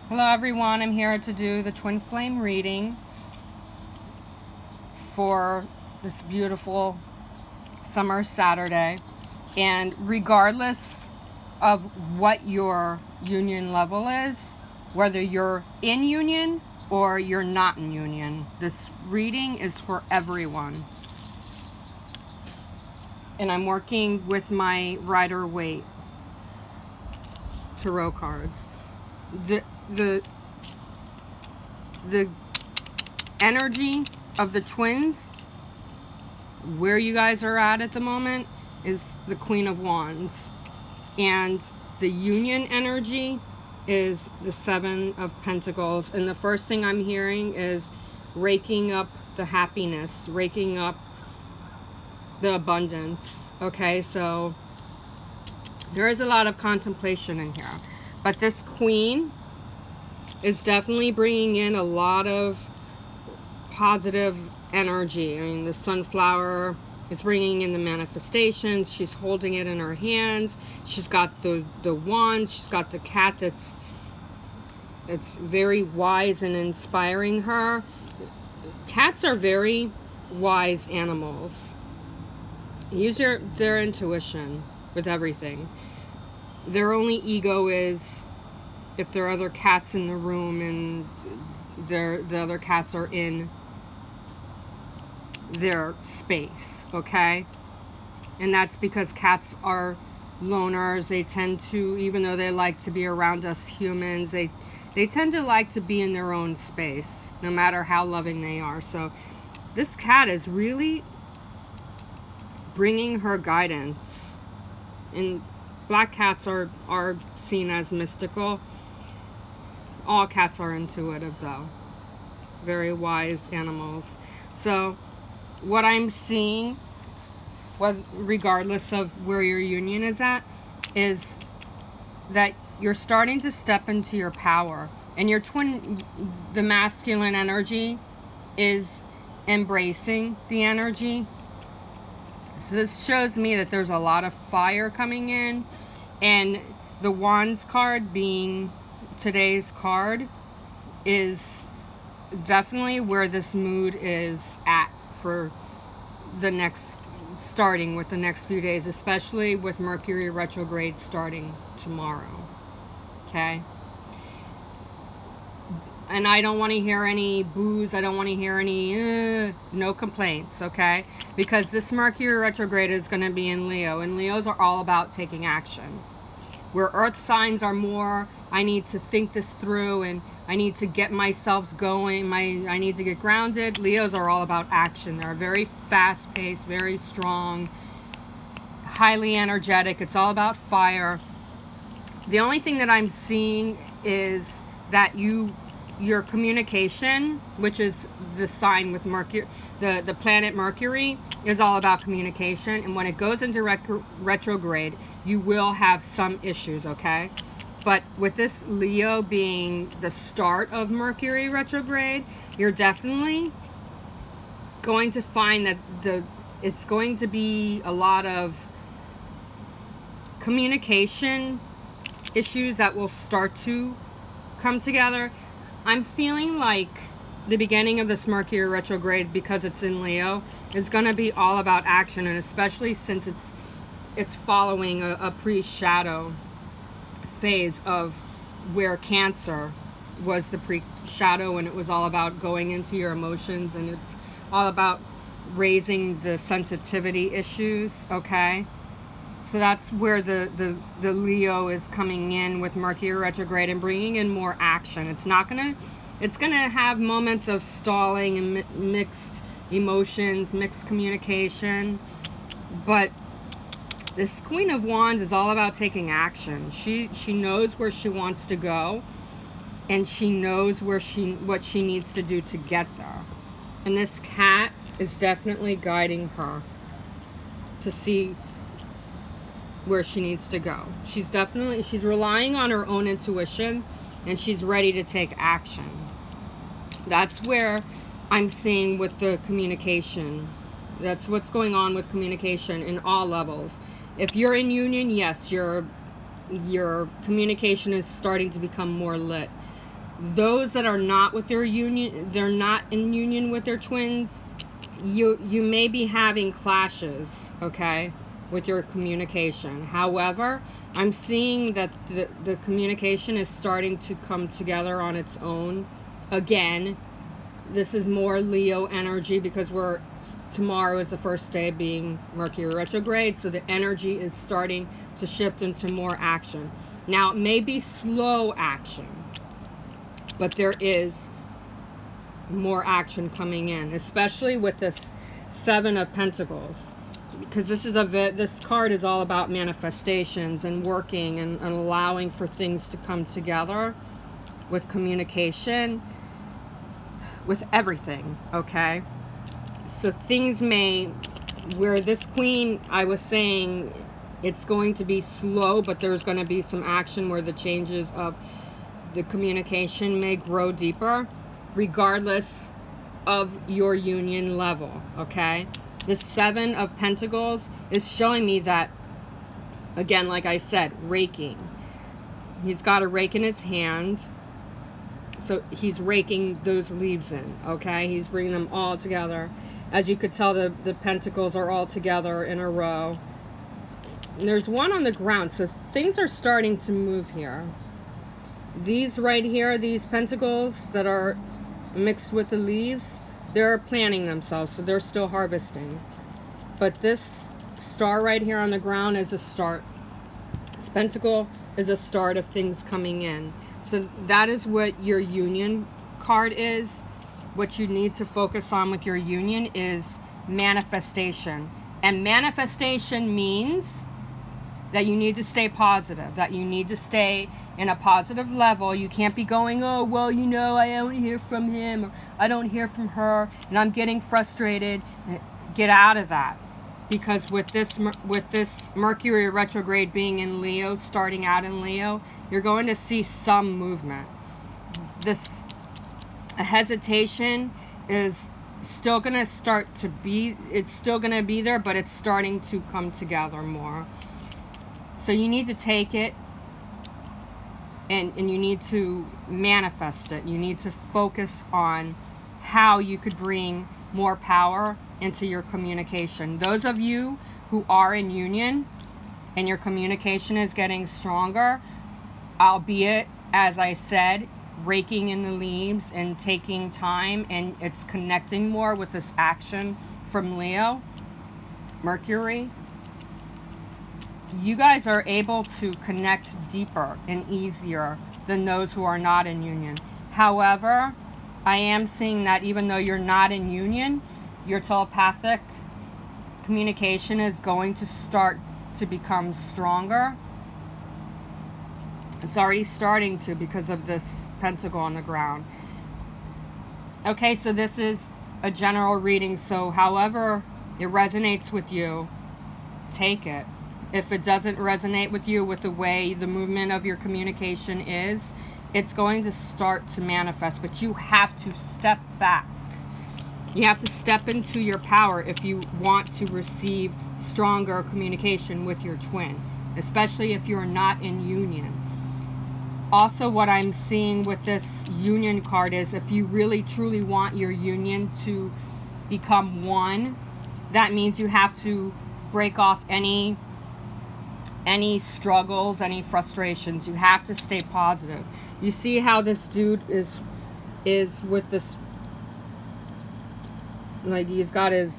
Hello everyone, I'm here to do the twin flame reading for this beautiful summer Saturday. And regardless of what your union level is, whether you're in union or you're not in union, this reading is for everyone. And I'm working with my Rider-Waite tarot cards. The energy of the twins, where you guys are at the moment, is the Queen of Wands, and the union energy is the Seven of Pentacles. And the first thing I'm hearing is raking up the happiness, raking up the abundance. Okay, so there is a lot of contemplation in here, but this queen is definitely bringing in a lot of positive energy. I mean, the sunflower is bringing in the manifestations. She's holding it in her hands. She's got the wands. She's got the cat that's very wise and inspiring her. Cats are very wise animals. Use their intuition with everything. Their only ego is if there are other cats in the room and the other cats are in their space, okay? And that's because cats are loners. They tend to, even though they like to be around us humans, they tend to like to be in their own space, no matter how loving they are. So this cat is really bringing her guidance. And black cats are seen as mystical. All cats are intuitive, though. Very wise animals. So what I'm seeing, regardless of where your union is at, is that you're starting to step into your power. And your twin, the masculine energy, is embracing the energy. So this shows me that there's a lot of fire coming in. And the Wands card, being today's card, is definitely where this mood is at for the next, starting with the next few days, especially with Mercury retrograde starting tomorrow. Okay? And I don't want to hear any boos. I don't want to hear any no complaints, okay? Because this Mercury retrograde is going to be in Leo, and Leos are all about taking action. Where Earth signs are more, I need to think this through and I need to get myself going, I need to get grounded. Leos are all about action. They're very fast-paced, very strong, highly energetic. It's all about fire. The only thing that I'm seeing is that your communication, which is the sign with Mercury, the planet Mercury, is all about communication. And when it goes into retrograde, you will have some issues, okay? But with this Leo being the start of Mercury retrograde, you're definitely going to find that it's going to be a lot of communication issues that will start to come together. I'm feeling like the beginning of this Mercury retrograde, because it's in Leo, is going to be all about action, and especially since it's following a pre-shadow phase of where Cancer was the pre-shadow, and it was all about going into your emotions, and it's all about raising the sensitivity issues, okay? So that's where the Leo is coming in with Mercury retrograde and bringing in more action. It's gonna have moments of stalling and mixed emotions, mixed communication, but this Queen of Wands is all about taking action. She knows where she wants to go, and she knows what she needs to do to get there. And this cat is definitely guiding her to see where she needs to go. She's relying on her own intuition, and she's ready to take action. That's where I'm seeing with the communication. That's what's going on with communication in all levels. If you're in union, yes, your communication is starting to become more lit. those that are not with their union, they're not in union with their twins, you may be having clashes, okay, with your communication. However, I'm seeing that the communication is starting to come together on its own. Again, this is more Leo energy because tomorrow is the first day being Mercury retrograde, so the energy is starting to shift into more action. Now, it may be slow action, but there is more action coming in, especially with this Seven of Pentacles, because this card is all about manifestations and working and allowing for things to come together with communication, with everything, okay? So things where this Queen, I was saying, it's going to be slow, but there's going to be some action where the changes of the communication may grow deeper, regardless of your union level, okay? The Seven of Pentacles is showing me that, again, like I said, raking. He's got a rake in his hand, so he's raking those leaves in, okay? He's bringing them all together. As you could tell, the pentacles are all together in a row. And there's one on the ground, so things are starting to move here. These right here, these pentacles that are mixed with the leaves, they're planting themselves, so they're still harvesting. But this star right here on the ground is a start. This pentacle is a start of things coming in. So that is what your union card is. What you need to focus on with your union is manifestation. And manifestation means that you need to stay positive, that you need to stay in a positive level. You can't be going, oh, well, you know, I don't hear from him, or I don't hear from her, and I'm getting frustrated. Get out of that. Because with this Mercury retrograde being in Leo, starting out in Leo, you're going to see some movement. A hesitation is still going to it's still going to be there, but it's starting to come together more. So you need to take it and you need to manifest it. You need to focus on how you could bring more power into your communication. Those of you who are in union and your communication is getting stronger, albeit, as I said, raking in the leaves and taking time, and it's connecting more with this action from Leo, Mercury, you guys are able to connect deeper and easier than those who are not in union. However, I am seeing that even though you're not in union, your telepathic communication is going to start to become stronger. It's already starting to because of this pentacle on the ground. Okay, so this is a general reading, so however it resonates with you, take it. If it doesn't resonate with you with the way the movement of your communication is, it's going to start to manifest, but you have to step back. You have to step into your power if you want to receive stronger communication with your twin, especially if you're not in union. Also, what I'm seeing with this union card is if you really truly want your union to become one, that means you have to break off any struggles, any frustrations. You have to stay positive. You see how this dude is with this, like, he's got his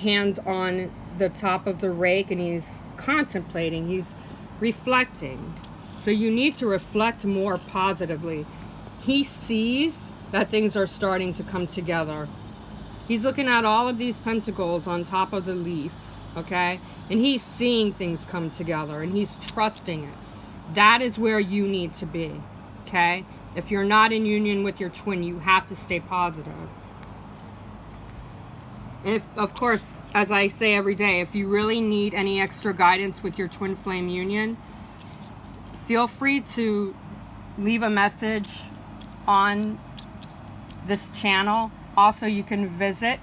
hands on the top of the rake and he's contemplating, he's reflecting. So you need to reflect more positively. He sees that things are starting to come together. He's looking at all of these pentacles on top of the leaves, okay? And he's seeing things come together and he's trusting it. That is where you need to be, okay? If you're not in union with your twin, you have to stay positive. And if, of course, as I say every day, if you really need any extra guidance with your twin flame union, feel free to leave a message on this channel. Also, you can visit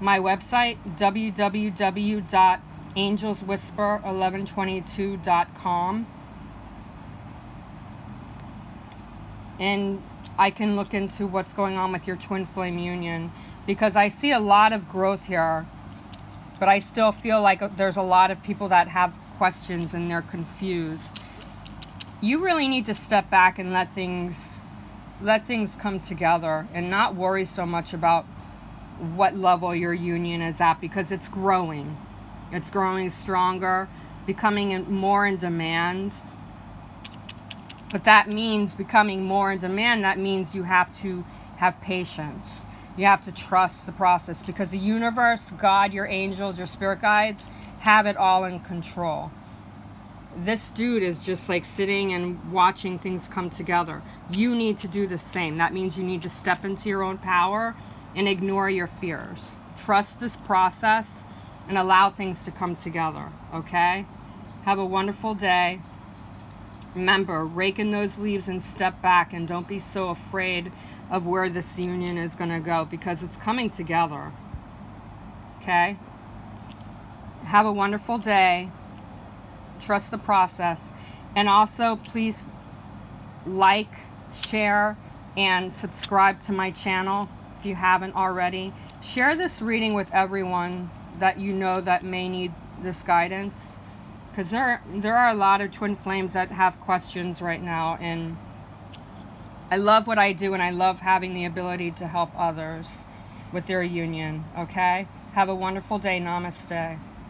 my website, www.angelswhisper1122.com. and I can look into what's going on with your twin flame union, because I see a lot of growth here, but I still feel like there's a lot of people that have questions and they're confused. You really need to step back and let things come together and not worry so much about what level your union is at, because it's growing. It's growing stronger, becoming more in demand. But that means becoming more in demand, that means you have to have patience. You have to trust the process, because the universe, God, your angels, your spirit guides have it all in control. This dude is just like sitting and watching things come together. You need to do the same. That means you need to step into your own power and ignore your fears. Trust this process and allow things to come together, okay? Have a wonderful day. Remember, rake in those leaves and step back, and don't be so afraid of where this union is going to go, because it's coming together. Okay? Have a wonderful day. Trust the process. And also, please like, share, and subscribe to my channel if you haven't already. Share this reading with everyone that you know that may need this guidance, because there are a lot of twin flames that have questions right now, and I love what I do, and I love having the ability to help others with their union. Okay? Have a wonderful day. Namaste.